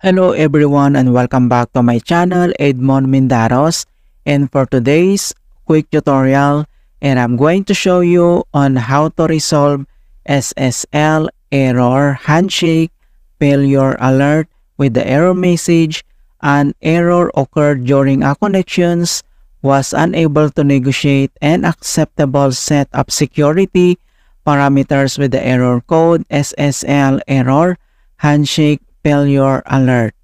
Hello everyone and welcome back to my channel, Edmond Mindaros. And for today's quick tutorial, I'm going to show you on how to resolve SSL error handshake failure alert with the error message. An error occurred during a connections was unable to negotiate an acceptable set of security parameters with the error code SSL error handshake failure alert.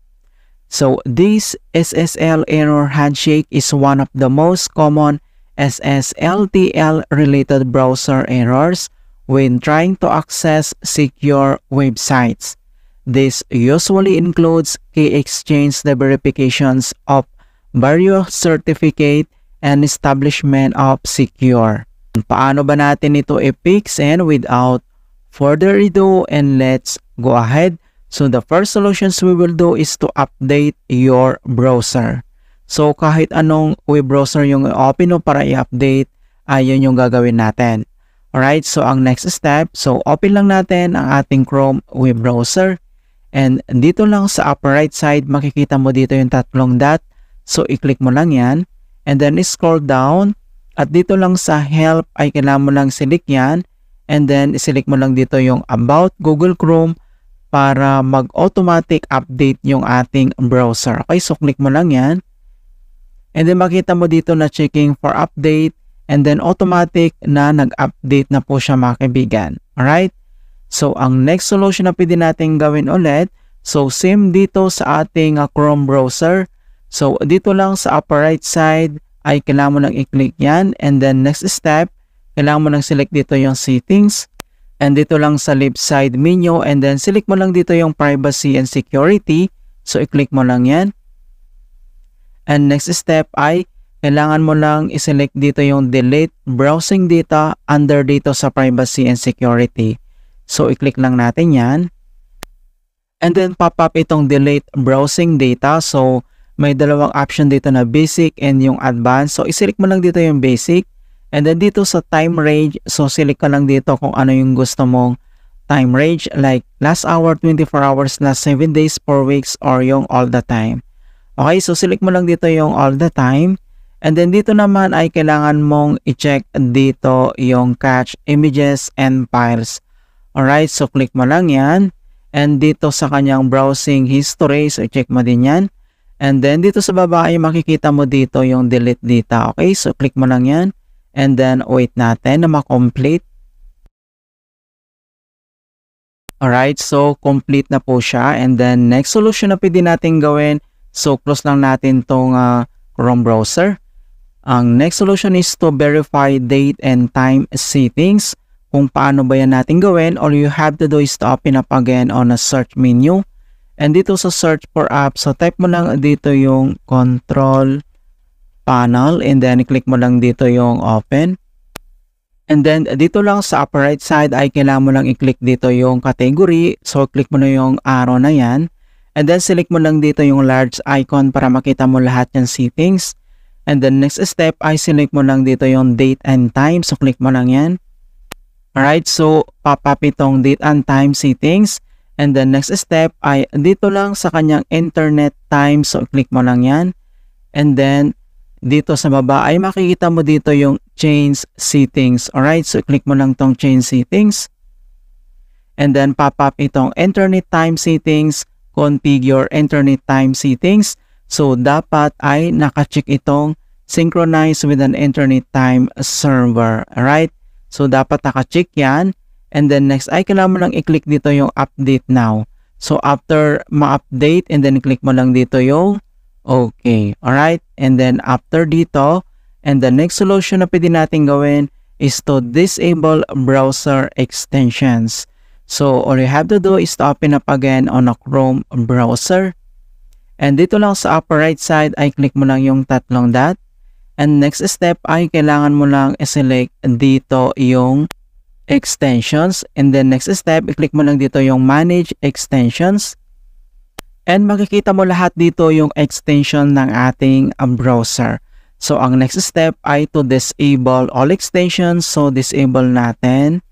So this SSL error handshake is one of the most common SSLTL related browser errors when trying to access secure websites. This usually includes key exchange verifications of various certificate and establishment of secure. Paano ba natin ito i-fix? And without further ado, and let's go ahead. So the first solutions we will do is to update your browser. So kahit anong web browser yung open mo para i-update, ayun yung gagawin natin. Alright, so ang next step, so open lang natin ang ating Chrome web browser. And dito lang sa upper right side, makikita mo dito yung tatlong dot. So i-click mo lang yan. And then scroll down. At dito lang sa help ay kailangan mo lang select yan. And then select mo lang dito yung about Google Chrome para mag-automatic update yung ating browser. Okay, so click mo lang yan. And then makita mo dito na checking for update and then automatic na nag-update na po siya mga kaibigan. Alright? So ang next solution na pwede natin gawin ulit, so same dito sa ating Chrome browser. So dito lang sa upper right side ay kailangan mo lang i-click yan and then next step, kailangan mo lang select dito yung settings. And dito lang sa left side menu and then select mo lang dito yung privacy and security. So i-click mo lang yan. And next step ay kailangan mo lang i-select dito yung delete browsing data under dito sa privacy and security. So i-click lang natin yan. And then pop up itong delete browsing data. So may dalawang option dito na basic and yung advanced. So i-select mo lang dito yung basic. And then dito sa time range, so select ka lang dito kung ano yung gusto mong time range like last hour, 24 hours, last 7 days, 4 weeks, or yung all the time. Okay, so select mo lang dito yung all the time. And then dito naman ay kailangan mong i-check dito yung cache images and files. Alright, so click mo lang yan. And dito sa kanyang browsing history, so i-check mo din yan. And then dito sa baba ay makikita mo dito yung delete data. Okay, so click mo lang yan. And then, wait natin na ma-complete. Alright, so complete na po siya. And then, next solution na pwede natin gawin. So, close lang natin tong Chrome browser. Ang next solution is to verify date and time settings. Kung paano ba yan natin gawin, all you have to do is to open up again on a search menu. And dito sa search for apps, so type mo lang dito yung control panel and then click mo lang dito yung open. And then dito lang sa upper right side ay kailangan mo lang i-click dito yung category. So click mo na yung arrow na yan. And then select mo lang dito yung large icon para makita mo lahat yung settings. And then next step ay select mo lang dito yung date and time. So click mo lang yan. Alright, so pop up itong date and time settings. And then next step ay dito lang sa kanyang internet time. So click mo lang yan. And then dito sa baba ay makikita mo dito yung change settings. Alright, so click mo lang tong change settings. And then pop up itong internet time settings, configure internet time settings. So dapat ay nakacheck itong synchronize with an internet time server. Alright, so dapat nakacheck yan. And then next ay kailangan mo lang i-click dito yung update now. So after ma-update and then click mo lang dito yung okay, alright? And then after dito, and the next solution na pwede natin gawin is to disable browser extensions. So all you have to do is to open up again on a Chrome browser. And dito lang sa upper right side ay click mo lang yung tatlong dot. And next step ay kailangan mo lang i-select dito yung extensions. And then next step, i-click mo lang dito yung manage extensions. And makikita mo lahat dito yung extension ng ating browser. So, ang next step ay to disable all extensions. So, disable natin.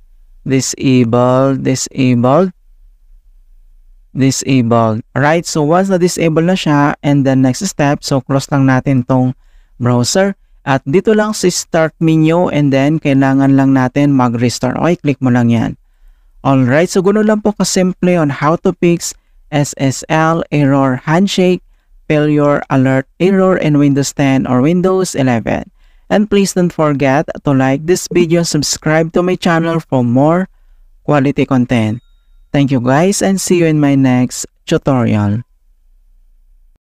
Disable. disabled. Alright, so once na-disable na siya, and then next step, so close lang natin tong browser. At dito lang si start menu, and then kailangan lang natin mag-restart. Okay, click mo lang yan. Alright, so ganoon lang po kasimple on how to fix SSL error handshake, failure alert error in Windows 10 or Windows 11. And please don't forget to like this video and subscribe to my channel for more quality content. Thank you guys and see you in my next tutorial.